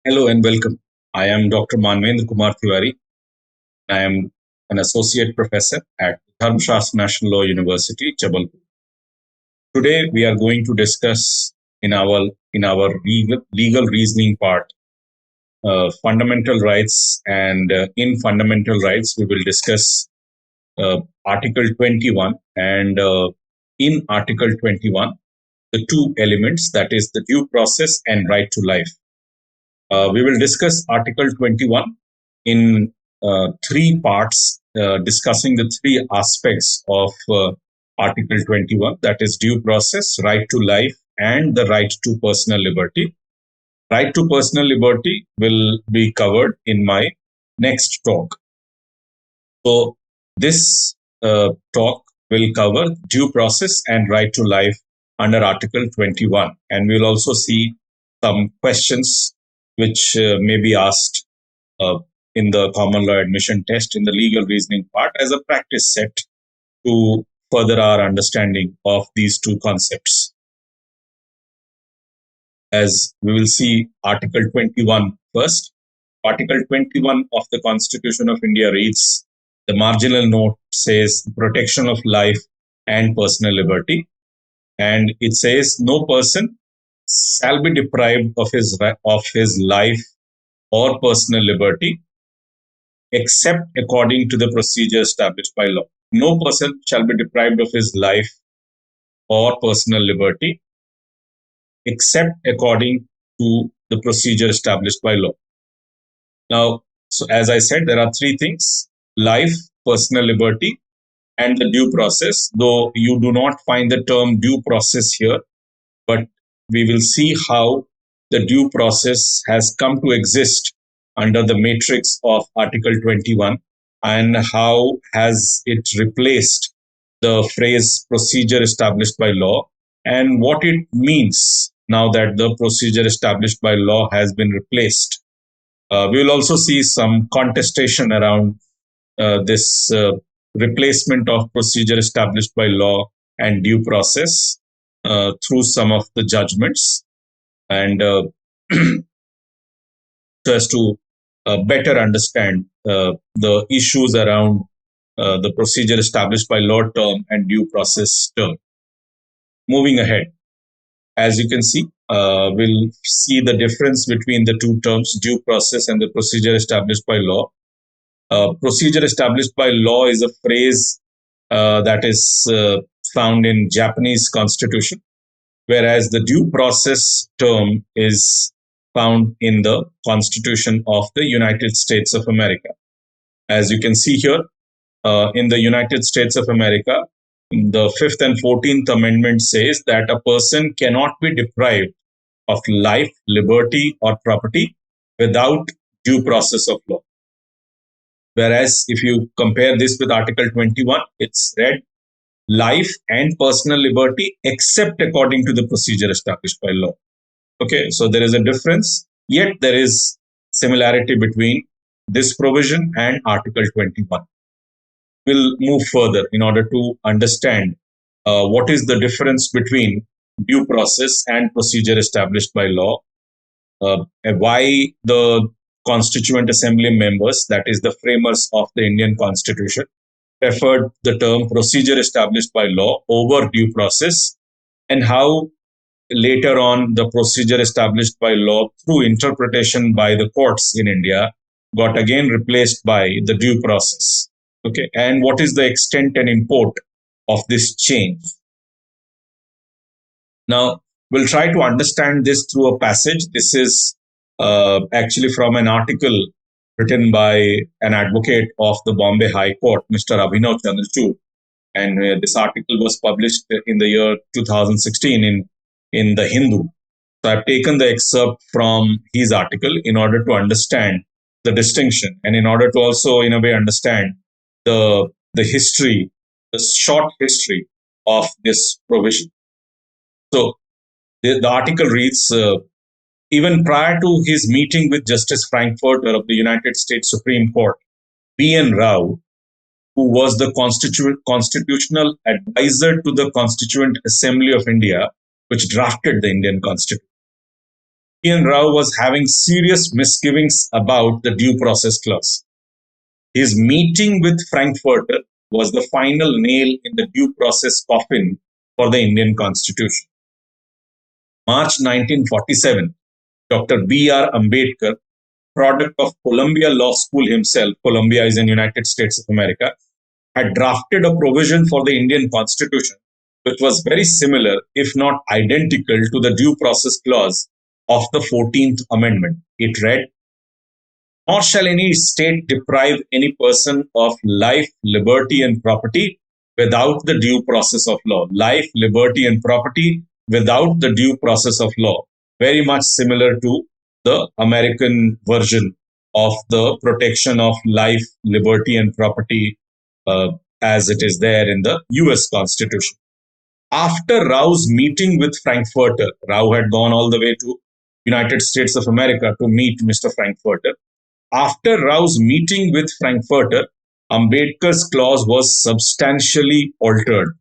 Hello and welcome. I am Dr. Manvendra Kumar Tiwari. I am an associate professor at Dharmshastra National Law University, Jabalpur. Today we are going to discuss in our legal reasoning part fundamental rights, and in fundamental rights we will discuss Article 21, and in Article 21 the two elements, that is the due process and right to life. We will discuss Article 21 in three parts, discussing the three aspects of Article 21, that is due process, right to life, and the right to personal liberty. Right to personal liberty will be covered in my next talk. So this talk will cover due process and right to life under Article 21, and we'll also see some questions which may be asked in the common law admission test in the legal reasoning part as a practice set to further our understanding of these two concepts. As we will see Article 21 first. Article 21 of the Constitution of India reads, the marginal note says protection of life and personal liberty. And it says no person shall be deprived of his life or personal liberty except according to the procedure established by law. No person shall be deprived of his life or personal liberty except according to the procedure established by law. Now, so as I said, there are three things: life, personal liberty, and the due process, though you do not find the term due process here, but we will see how the due process has come to exist under the matrix of Article 21 and how has it replaced the phrase procedure established by law and what it means now that the procedure established by law has been replaced. We will also see some contestation around this replacement of procedure established by law and due process through some of the judgments, and so as to better understand the issues around the procedure established by law term and due process term. Moving ahead, as you can see, we'll see the difference between the two terms, due process and the procedure established by law. Procedure established by law is a phrase that is found in Japanese constitution, whereas the due process term is found in the Constitution of the United States of America. As you can see here, in the United States of America, the 5th and 14th Amendment says that a person cannot be deprived of life, liberty, or property without due process of law. Whereas if you compare this with Article 21, it's read life and personal liberty except according to the procedure established by law. Okay, so there is a difference, yet there is similarity between this provision and Article 21. We'll move further in order to understand what is the difference between due process and procedure established by law, and why the Constituent Assembly members, that is the framers of the Indian Constitution, preferred the term procedure established by law over due process, and how later on the procedure established by law through interpretation by the courts in India got again replaced by the due process. Okay, and what is the extent and import of this change? Now, we'll try to understand this through a passage. This is actually from an article written by an advocate of the Bombay High Court, Mr. Abhinav Chandrachud. And this article was published in the year 2016 in the Hindu. So I've taken the excerpt from his article in order to understand the distinction and in order to also, in a way, understand the history, the short history of this provision. So the article reads, even prior to his meeting with Justice Frankfurter of the United States Supreme Court, B.N. Rao, who was the constitutional advisor to the Constituent Assembly of India, which drafted the Indian Constitution, P.N. Rao was having serious misgivings about the due process clause. His meeting with Frankfurter was the final nail in the due process coffin for the Indian Constitution. March 1947, Dr. B.R. Ambedkar, product of Columbia Law School himself, Columbia is in United States of America, had drafted a provision for the Indian Constitution which was very similar, if not identical, to the due process clause of the 14th Amendment. It read, "Nor shall any state deprive any person of life, liberty, and property without the due process of law." Life, liberty, and property without the due process of law. Very much similar to the American version of the protection of life, liberty, and property as it is there in the US Constitution. After Rao's meeting with Frankfurter, Rao had gone all the way to United States of America to meet Mr. Frankfurter. After Rao's meeting with Frankfurter, Ambedkar's clause was substantially altered.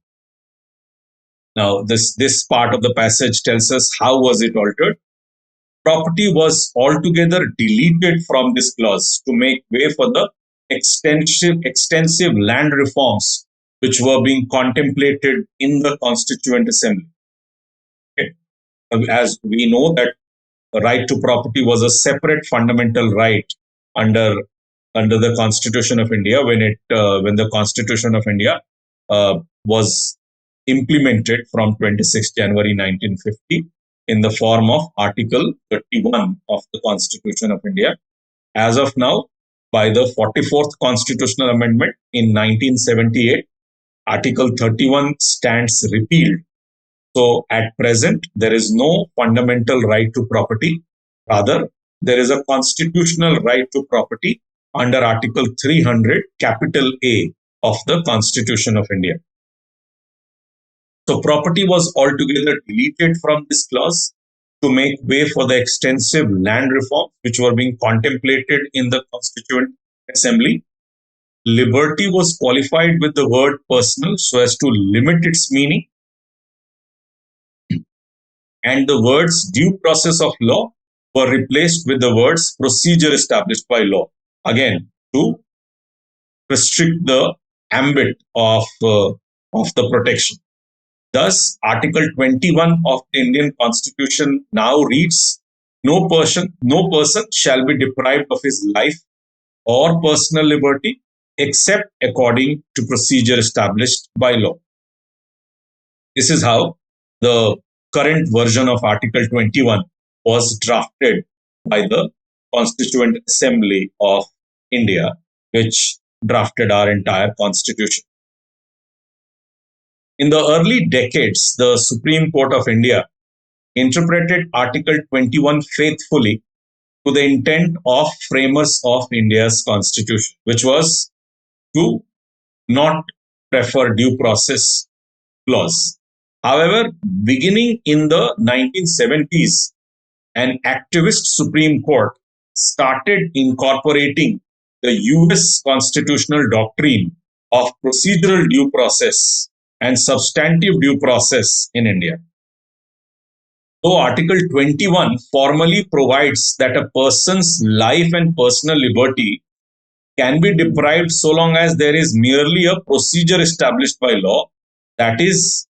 Now, this part of the passage tells us how was it altered. Property was altogether deleted from this clause to make way for the extensive land reforms which were being contemplated in the Constituent Assembly. Okay. As we know that the right to property was a separate fundamental right under the Constitution of India when the Constitution of India was implemented from 26 January 1950 in the form of Article 31 of the Constitution of India. As of now, by the 44th Constitutional Amendment in 1978, Article 31 stands repealed. So at present, there is no fundamental right to property. Rather, there is a constitutional right to property under Article 300, capital A of the Constitution of India. So property was altogether deleted from this clause to make way for the extensive land reforms which were being contemplated in the Constituent Assembly. Liberty was qualified with the word personal so as to limit its meaning. And the words due process of law were replaced with the words procedure established by law. Again, to restrict the ambit of the protection. Thus, Article 21 of the Indian Constitution now reads, no person shall be deprived of his life or personal liberty except according to procedure established by law. This is how the current version of Article 21 was drafted by the Constituent Assembly of India, which drafted our entire constitution. In the early decades, the Supreme Court of India interpreted Article 21 faithfully to the intent of framers of India's constitution, which was to not prefer due process clause. However, beginning in the 1970s, an activist Supreme Court started incorporating the US constitutional doctrine of procedural due process and substantive due process in India. Though Article 21 formally provides that a person's life and personal liberty can be deprived so long as there is merely a procedure established by law, that is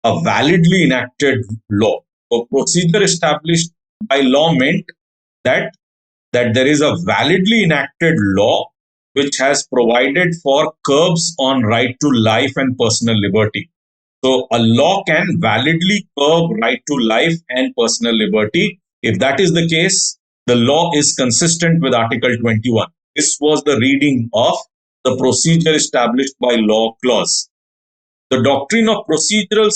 a validly enacted law. So procedure established by law meant that there is a validly enacted law which has provided for curbs on right to life and personal liberty. So a law can validly curb right to life and personal liberty. If that is the case, the law is consistent with Article 21. This was the reading of the procedure established by law clause. The doctrine of procedural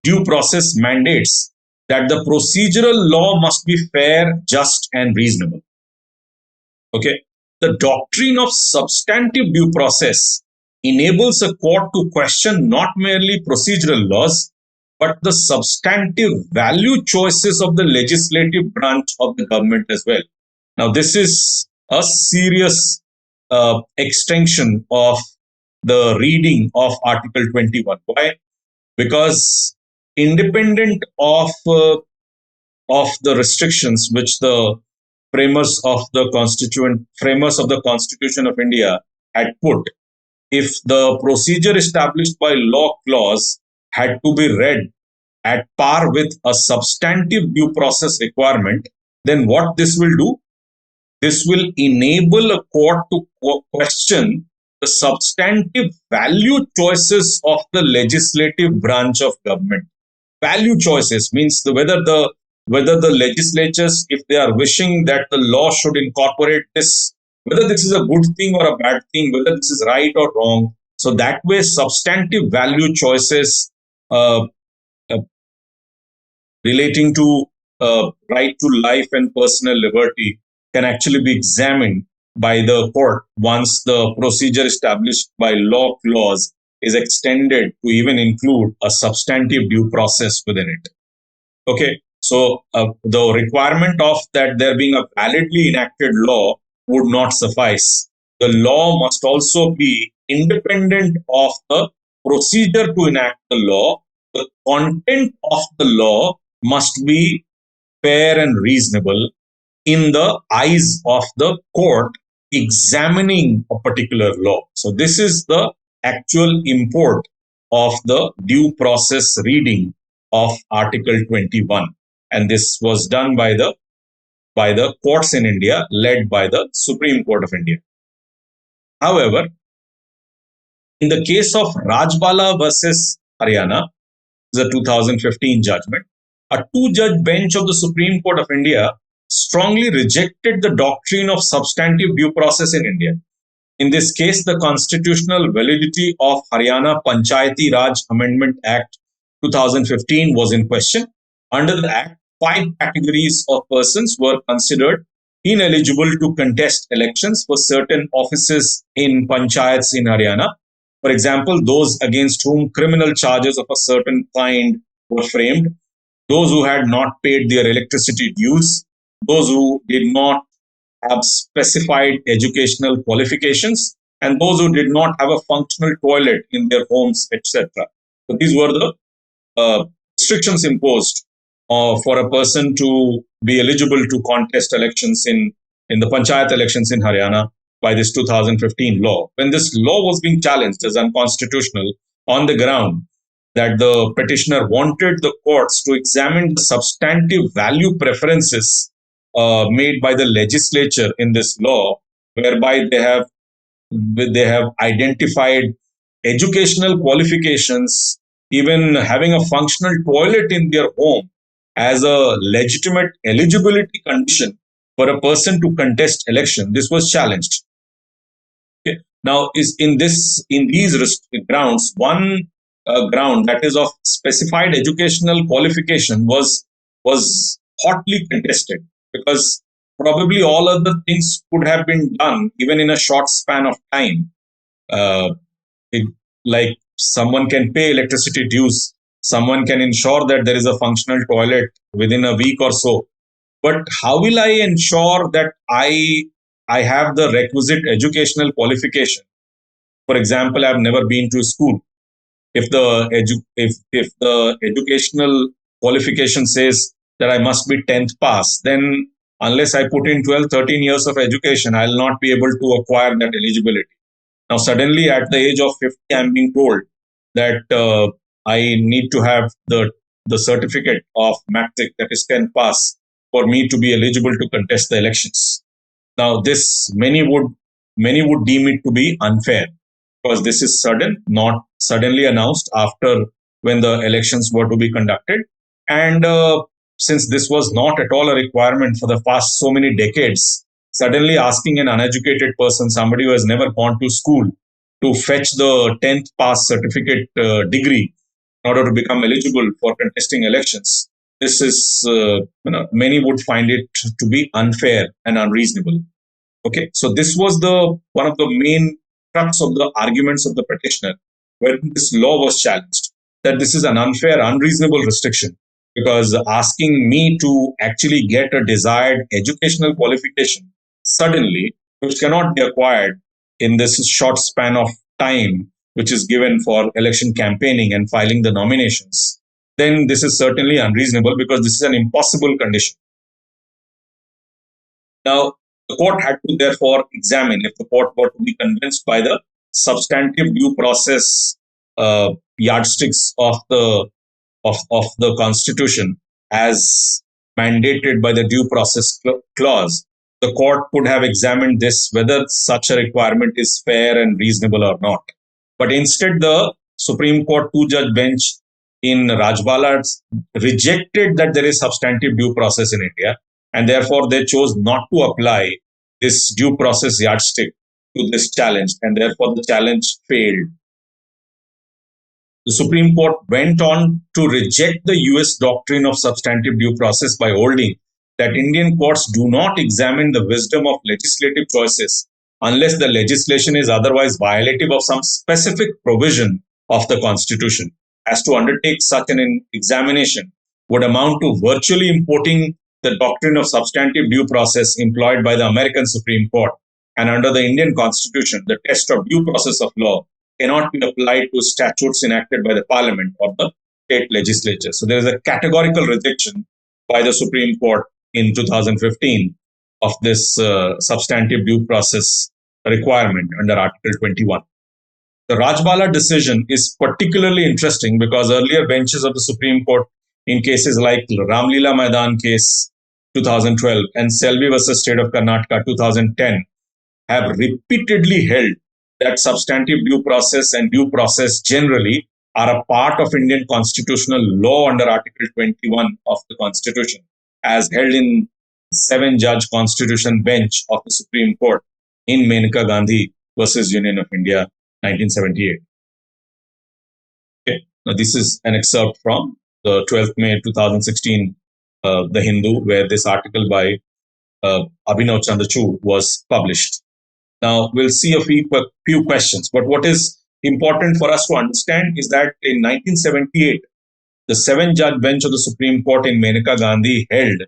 due process mandates that the procedural law must be fair, just, and reasonable. Okay. The doctrine of substantive due process enables a court to question not merely procedural laws, but the substantive value choices of the legislative branch of the government as well. Now, this is a serious extension of the reading of Article 21. Why? Because independent of of the restrictions which the framers of the Constitution of India had put, if the procedure established by law clause had to be read at par with a substantive due process requirement, then what this will do? This will enable a court to question the substantive value choices of the legislative branch of government. Value choices means whether the legislatures, if they are wishing that the law should incorporate this, whether this is a good thing or a bad thing, whether this is right or wrong. So that way, substantive value choices uh, uh, relating to right to life and personal liberty can actually be examined by the court once the procedure established by law clause is extended to even include a substantive due process within it. Okay, so the requirement of that there being a validly enacted law would not suffice. The law must also be independent of the procedure to enact the law. The content of the law must be fair and reasonable in the eyes of the court examining a particular law. So, this is the actual import of the due process reading of Article 21. And this was done by the courts in India, led by the Supreme Court of India. However, in the case of Rajbala versus Haryana, the 2015 judgment, a two-judge bench of the Supreme Court of India strongly rejected the doctrine of substantive due process in India. In this case, the constitutional validity of Haryana Panchayati Raj Amendment Act 2015 was in question. Under the Act, 5 categories of persons were considered ineligible to contest elections for certain offices in panchayats in Haryana. For example, those against whom criminal charges of a certain kind were framed, those who had not paid their electricity dues, those who did not have specified educational qualifications, and those who did not have a functional toilet in their homes, etc. So these were the restrictions imposed for a person to be eligible to contest elections in the panchayat elections in Haryana by this 2015 law. When this law was being challenged as unconstitutional on the ground that the petitioner wanted the courts to examine the substantive value preferences made by the legislature in this law, whereby they have identified educational qualifications, even having a functional toilet in their home as a legitimate eligibility condition for a person to contest election. This was challenged. Okay. Now, in these grounds, one ground, that is of specified educational qualification, was hotly contested, because probably all other things could have been done even in a short span of time. Like someone can pay electricity dues, someone can ensure that there is a functional toilet within a week or so. But how will I ensure that I have the requisite educational qualification? For example, I've never been to school. If the educational qualification says that I must be 10th pass, then unless I put in 12, 13 years of education, I'll not be able to acquire that eligibility. Now, suddenly at the age of 50, I'm being told that I need to have the certificate of matric, that is 10th pass, for me to be eligible to contest the elections. Now, this many would deem it to be unfair, because this is not suddenly announced after when the elections were to be conducted. And since this was not at all a requirement for the past so many decades, suddenly asking an uneducated person, somebody who has never gone to school, to fetch the 10th pass certificate degree in order to become eligible for contesting elections, this is, many would find it to be unfair and unreasonable. Okay, so this was one of the main crux of the arguments of the petitioner when this law was challenged, that this is an unfair, unreasonable restriction, because asking me to actually get a desired educational qualification suddenly, which cannot be acquired in this short span of time which is given for election campaigning and filing the nominations, then this is certainly unreasonable because this is an impossible condition. Now, the court had to therefore examine if the court were to be convinced by the substantive due process yardsticks of the Constitution as mandated by the due process clause. The court could have examined this whether such a requirement is fair and reasonable or not. But instead, the Supreme Court two-judge bench in Rajbala rejected that there is substantive due process in India, and therefore they chose not to apply this due process yardstick to this challenge, and therefore the challenge failed. The Supreme Court went on to reject the US doctrine of substantive due process by holding that Indian courts do not examine the wisdom of legislative choices unless the legislation is otherwise violative of some specific provision of the Constitution, as to undertake such an examination would amount to virtually importing the doctrine of substantive due process employed by the American Supreme Court. And under the Indian Constitution, the test of due process of law cannot be applied to statutes enacted by the Parliament or the state legislature. So there is a categorical rejection by the Supreme Court in 2015 of this substantive due process requirement under Article 21. The Rajbala decision is particularly interesting because earlier benches of the Supreme Court in cases like Ramlila Maidan case 2012 and Selvi versus State of Karnataka 2010 have repeatedly held that substantive due process and due process generally are a part of Indian constitutional law under Article 21 of the Constitution, as held in 7-judge Constitution bench of the Supreme Court in Menaka Gandhi versus Union of India, 1978. Okay. Now, this is an excerpt from the 12th May 2016, The Hindu, where this article by Abhinav Chandrachud was published. Now, we'll see a few questions, but what is important for us to understand is that in 1978, the 7-judge bench of the Supreme Court in Menaka Gandhi held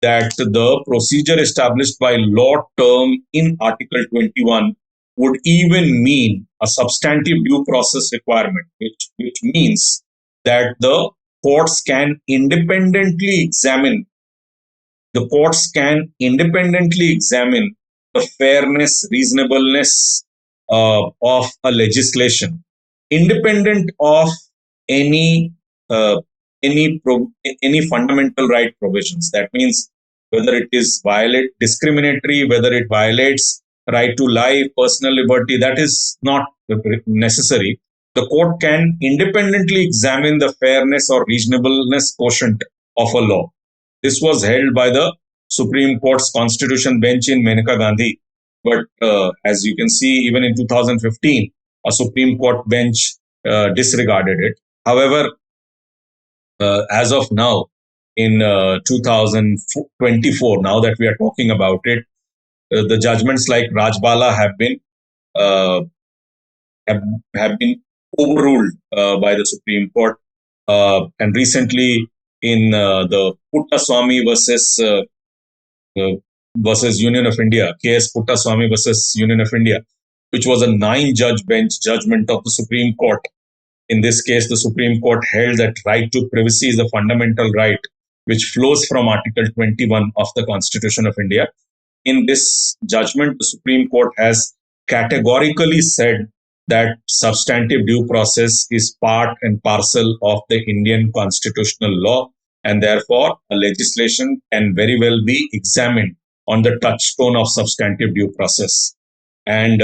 that the procedure established by law term in Article 21 would even mean a substantive due process requirement, which means that the courts can independently examine the fairness, reasonableness of a legislation, independent of any fundamental right provisions. That means whether it is discriminatory, whether it violates right to life, personal liberty, that is not necessary. The court can independently examine the fairness or reasonableness quotient of a law. This was held by the Supreme Court's Constitution bench in Menaka Gandhi. But as you can see, even in 2015, a Supreme Court bench disregarded it. However, as of now, in 2024, now that we are talking about it, the judgments like Rajbala have been overruled by the Supreme Court. And recently, in the Puttaswamy versus Union of India, KS Puttaswamy versus Union of India, which was a 9-judge bench judgment of the Supreme Court. In this case, the Supreme Court held that right to privacy is a fundamental right which flows from Article 21 of the Constitution of India. In this judgment, the Supreme Court has categorically said that substantive due process is part and parcel of the Indian constitutional law, and therefore a legislation can very well be examined on the touchstone of substantive due process. And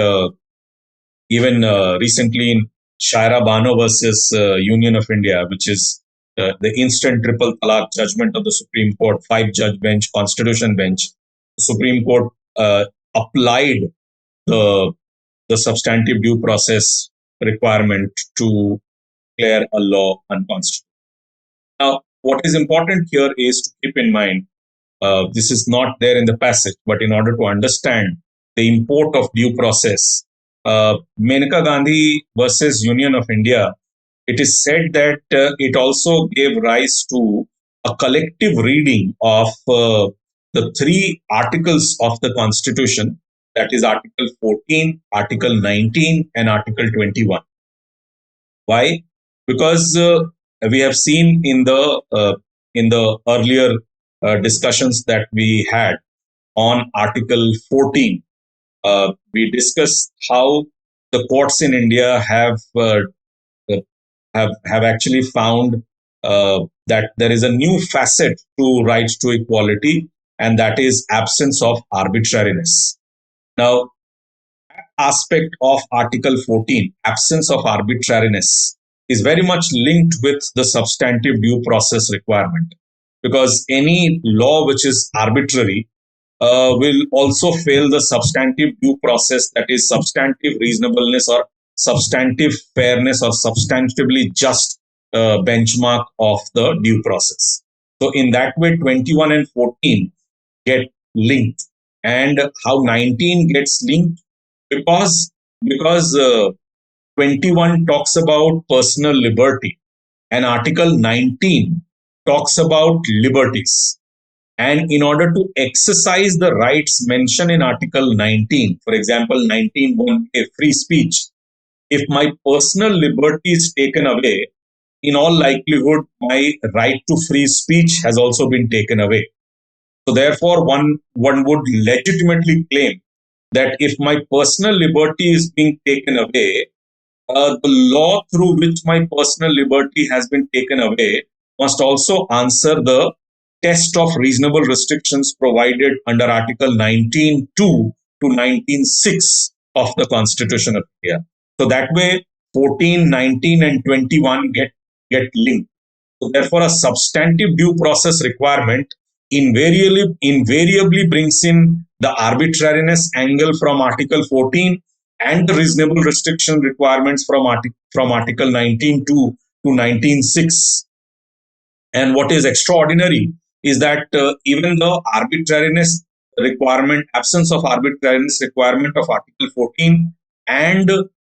even recently in Shaira Bano versus Union of India, which is the instant triple talaq judgment of the Supreme Court, 5-judge bench, Constitution bench, the Supreme Court applied the substantive due process requirement to declare a law unconstitutional. Now, what is important here is to keep in mind, this is not there in the passage, but in order to understand the import of due process, Menaka Gandhi versus Union of India, it is said that it also gave rise to a collective reading of the 3 articles of the Constitution, that is Article 14, Article 19, and Article 21. Why? Because We have seen in the earlier discussions that we had on Article 14. We discussed how the courts in India have actually found that there is a new facet to rights to equality, and that is absence of arbitrariness. Now, aspect of Article 14, absence of arbitrariness, is very much linked with the substantive due process requirement, because any law which is arbitrary will also fail the substantive due process, that is, substantive reasonableness or substantive fairness or substantively just benchmark of the due process. So, in that way, 21 and 14 get linked. And how 19 gets linked? Because 21 talks about personal liberty and Article 19 talks about liberties. And in order to exercise the rights mentioned in Article 19, for example, 19(1) free speech, if my personal liberty is taken away, in all likelihood, my right to free speech has also been taken away. So therefore, one would legitimately claim that if my personal liberty is being taken away, the law through which my personal liberty has been taken away must also answer the test of reasonable restrictions provided under Article 19(2) to 19(6) of the Constitution of India. So that way, 14, 19, and 21 get linked. So therefore, a substantive due process requirement invariably brings in the arbitrariness angle from Article 14 and the reasonable restriction requirements from Article 19(2) to 19(6). And what is extraordinary is that even the arbitrariness requirement, absence of arbitrariness requirement of Article 14 and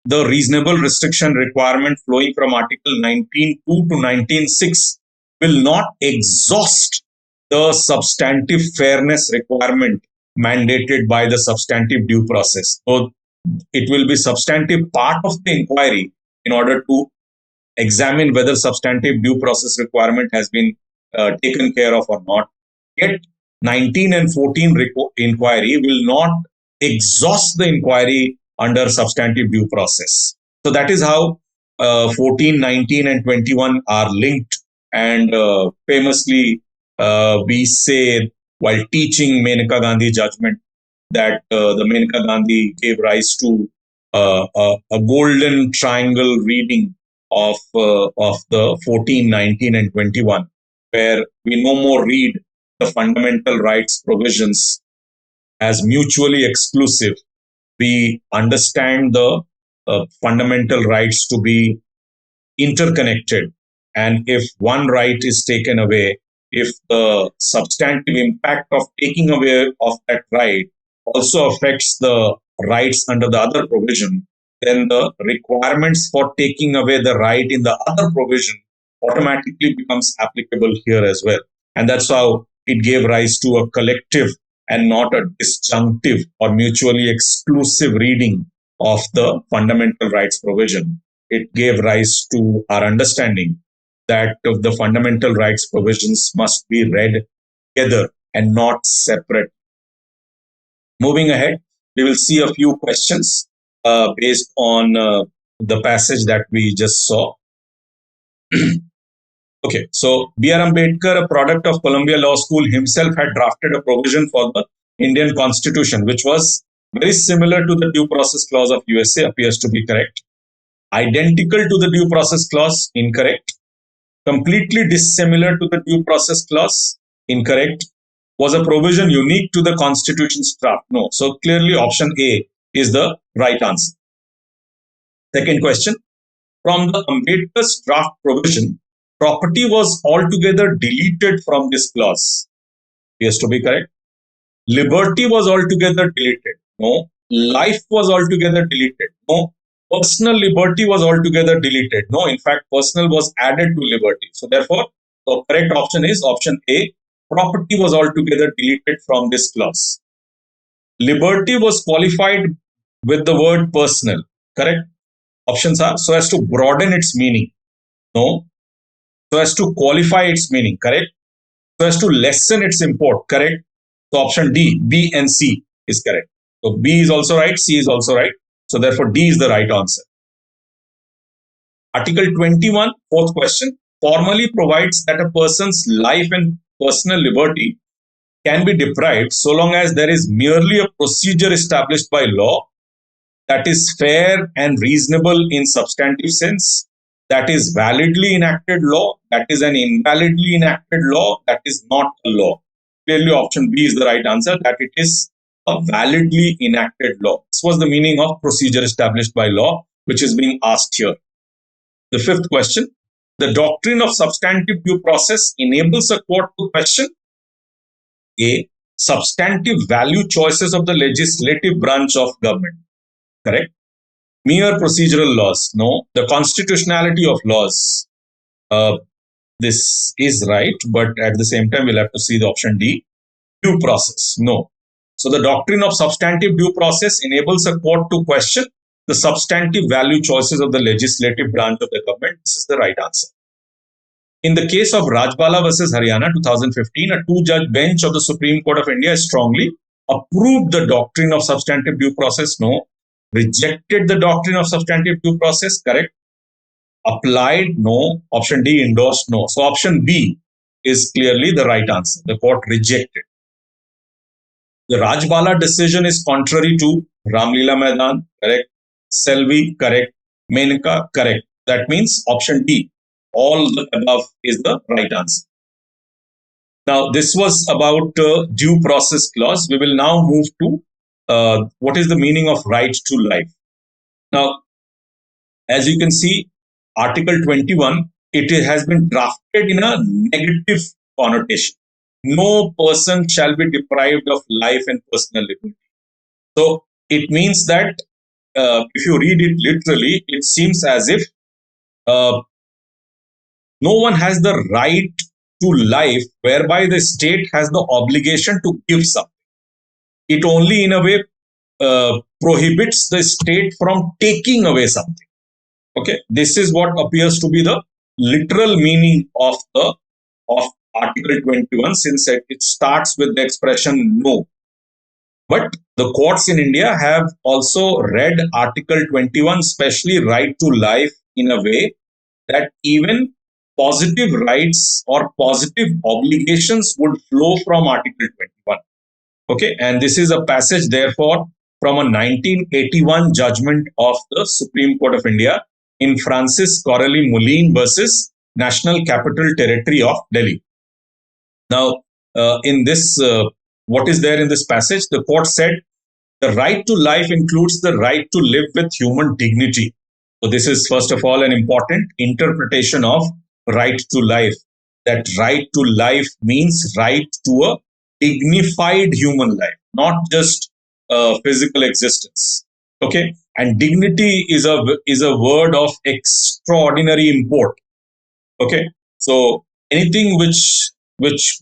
the reasonable restriction requirement flowing from Article 19(2) to 19(6) will not exhaust the substantive fairness requirement mandated by the substantive due process. So it will be substantive part of the inquiry in order to examine whether substantive due process requirement has been taken care of or not. Yet 19 and 14 inquiry will not exhaust the inquiry under substantive due process. So that is how 14, 19, and 21 are linked. And famously, we say while teaching Menaka Gandhi judgment that the Menaka Gandhi gave rise to a golden triangle reading of the 14, 19, and 21, where we no more read the fundamental rights provisions as mutually exclusive. We understand the fundamental rights to be interconnected. And if one right is taken away, if the substantive impact of taking away of that right also affects the rights under the other provision, then the requirements for taking away the right in the other provision automatically becomes applicable here as well. And that's how it gave rise to a collective and not a disjunctive or mutually exclusive reading of the fundamental rights provision. It gave rise to our understanding that the fundamental rights provisions must be read together and not separate. Moving ahead, we will see a few questions based on the passage that we just saw. Okay, so B.R. Ambedkar, a product of Columbia Law School, himself had drafted a provision for the Indian Constitution, which was very similar to the Due Process Clause of USA, appears to be correct. Identical to the Due Process Clause, incorrect. Completely dissimilar to the Due Process Clause, incorrect. Was a provision unique to the Constitution's draft? No. So clearly option A is the right answer. Second question. From the Ambedkar's draft provision, property was altogether deleted from this clause. Appears to be correct. Liberty was altogether deleted. No. Life was altogether deleted. No. Personal liberty was altogether deleted. No. In fact, personal was added to liberty. So therefore, the correct option is option A. Property was altogether deleted from this clause. Liberty was qualified with the word personal. Correct? Options are so as to broaden its meaning. No. so as to qualify its meaning, correct? So as to lessen its import, correct? So option D, B and C is correct. So B is also right, C is also right. So therefore D is the right answer. Article 21, fourth question, formally provides that a person's life and personal liberty can be deprived so long as there is merely a procedure established by law that is fair and reasonable in substantive sense, that is validly enacted law, that is an invalidly enacted law, that is not a law. Clearly, option B is the right answer, that it is a validly enacted law. This was the meaning of procedure established by law, which is being asked here. The fifth question, the doctrine of substantive due process enables a court to question A, substantive value choices of the legislative branch of government. Correct. Mere procedural laws. No. The constitutionality of laws. This is right, but at the same time, we'll have to see the option D. Due process. No. So the doctrine of substantive due process enables a court to question the substantive value choices of the legislative branch of the government. This is the right answer. In the case of Rajbala versus Haryana 2015, a two-judge bench of the Supreme Court of India strongly approved the doctrine of substantive due process. No. Rejected the doctrine of substantive due process. Correct. Applied. No. Option D, endorsed. No. So option B is clearly the right answer. The court rejected. The Rajbala decision is contrary to Ramlila Maidan. Correct. Selvi. Correct. Menaka. Correct. That means option D, all the above, is the right answer. Now, this was about due process clause. We will now move to what is the meaning of right to life. Now, as you can see, Article 21, it has been drafted in a negative connotation. No person shall be deprived of life and personal liberty. So it means that if you read it literally, it seems as if no one has the right to life, whereby the state has the obligation to give something. It only in a way prohibits the state from taking away something. Okay, this is what appears to be the literal meaning of Article 21, since it starts with the expression no. But the courts in India have also read Article 21, especially right to life, in a way that even positive rights or positive obligations would flow from Article 21. Okay, and this is a passage, therefore, from a 1981 judgment of the Supreme Court of India in Francis Coralie Moulin versus National Capital Territory of Delhi. Now, in this, what is there in this passage? The court said, the right to life includes the right to live with human dignity. So this is, first of all, an important interpretation of right to life. That right to life means right to a dignified human life, not just physical existence. Okay, and dignity is a word of extraordinary import. Okay, so anything which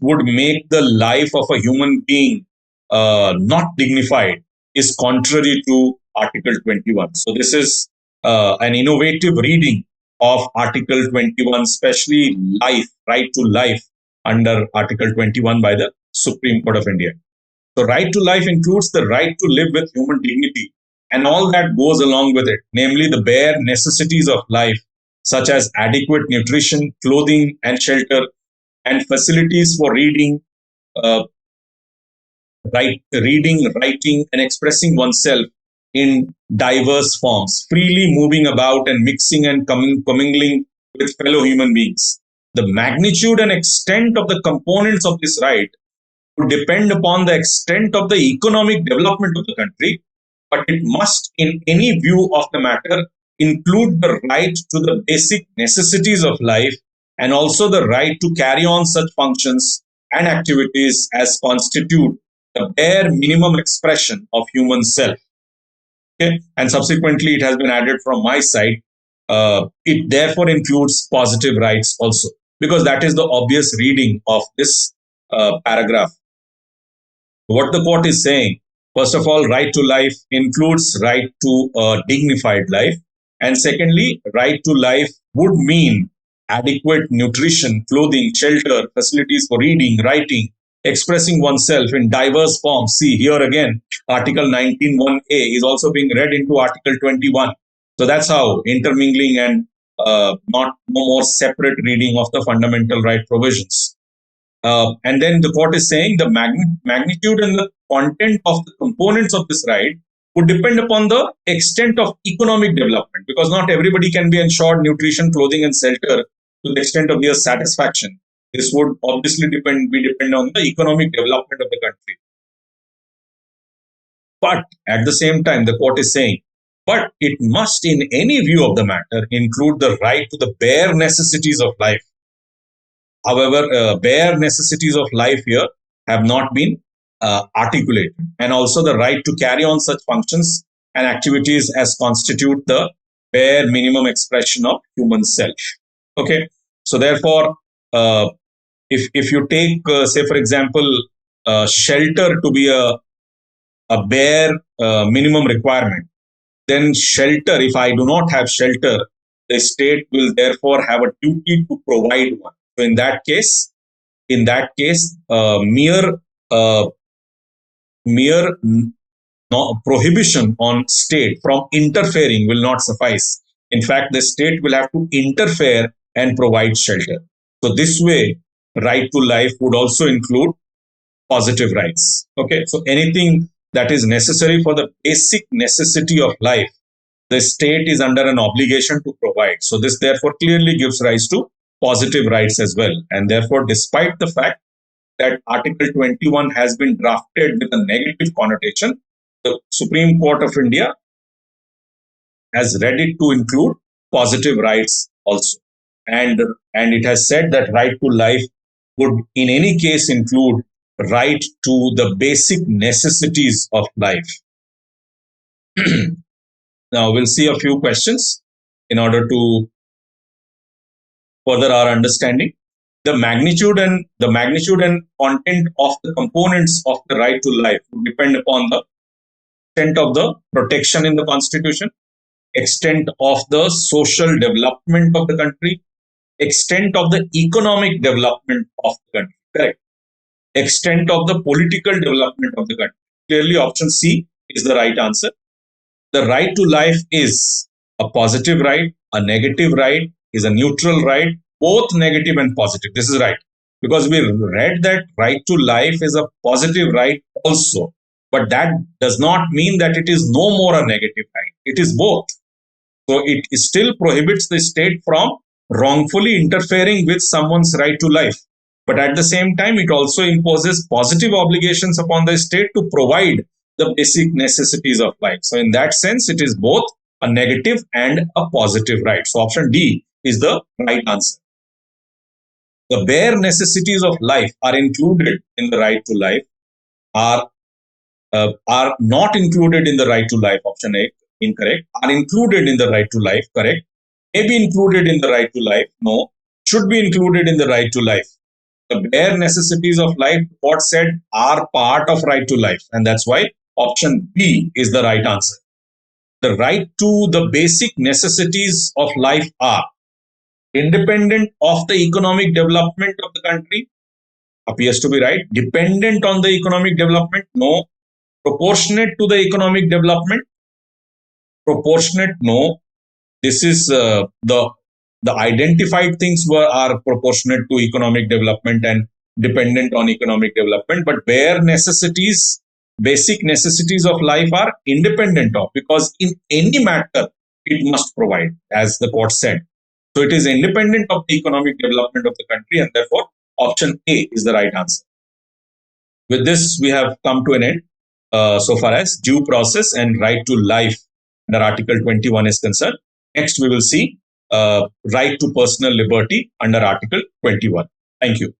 would make the life of a human being not dignified is contrary to Article 21. So this is an innovative reading of Article 21, especially life, right to life, under Article 21 by the Supreme Court of India. So right to life includes the right to live with human dignity and all that goes along with it, namely the bare necessities of life, such as adequate nutrition, clothing and shelter, and facilities for reading, writing, and expressing oneself in diverse forms, freely moving about and mixing and commingling with fellow human beings. The magnitude and extent of the components of this right would depend upon the extent of the economic development of the country, but it must, in any view of the matter, include the right to the basic necessities of life and also the right to carry on such functions and activities as constitute the bare minimum expression of human self. Okay? And subsequently, it has been added from my side. It therefore includes positive rights also, because that is the obvious reading of this paragraph. What the court is saying, first of all, right to life includes right to a dignified life. And secondly, right to life would mean adequate nutrition, clothing, shelter, facilities for reading, writing, expressing oneself in diverse forms. See, here again, Article 19(1)(a) is also being read into Article 21. So that's how intermingling and not no more separate reading of the fundamental right provisions. And then the court is saying the magnitude and the content of the components of this right would depend upon the extent of economic development, because not everybody can be ensured nutrition, clothing, and shelter to the extent of their satisfaction. This would obviously be dependent on the economic development of the country. But at the same time, the court is saying, but it must, in any view of the matter, include the right to the bare necessities of life. However, bare necessities of life here have not been articulated, and also the right to carry on such functions and activities as constitute the bare minimum expression of human self. Okay, so therefore, if you take, say for example, shelter to be a bare minimum requirement, then shelter, if I do not have shelter, the state will therefore have a duty to provide one. So in that case, mere prohibition on state from interfering will not suffice. In fact, the state will have to interfere and provide shelter. So this way, right to life would also include positive rights. Okay, so anything that is necessary for the basic necessity of life, the state is under an obligation to provide. So this therefore clearly gives rise to positive rights as well. And therefore, despite the fact that Article 21 has been drafted with a negative connotation, the Supreme Court of India has read it to include positive rights also. And it has said that right to life would in any case include right to the basic necessities of life. Now we'll see a few questions in order to further our understanding. The magnitude and content of the components of the right to life would depend upon the extent of the protection in the Constitution, extent of the social development of the country, extent of the economic development of the country, correct? Extent of the political development of the country. Clearly, option C is the right answer. The right to life is a positive right, a negative right, is a neutral right, both negative and positive. This is right, because we read that right to life is a positive right also, but that does not mean that it is no more a negative right. It is both. So it still prohibits the state from wrongfully interfering with someone's right to life. But at the same time, it also imposes positive obligations upon the state to provide the basic necessities of life. So in that sense, it is both a negative and a positive right. So option D is the right answer. The bare necessities of life are included in the right to life, are not included in the right to life, option A, incorrect. Are included in the right to life, correct. May be included in the right to life, no. Should be included in the right to life. The bare necessities of life, what said, are part of right to life, and that's why option B is the right answer. The right to the basic necessities of life are independent of the economic development of the country, appears to be right. Dependent on the economic development, no. Proportionate to the economic development, proportionate, no. This is the identified things are proportionate to economic development and dependent on economic development, but bare necessities, basic necessities of life are independent of, because in any matter it must provide, as the court said. So it is independent of the economic development of the country, and therefore option A is the right answer. With this, we have come to an end so far as due process and right to life under Article 21 is concerned. Next, we will see right to personal liberty under Article 21. Thank you.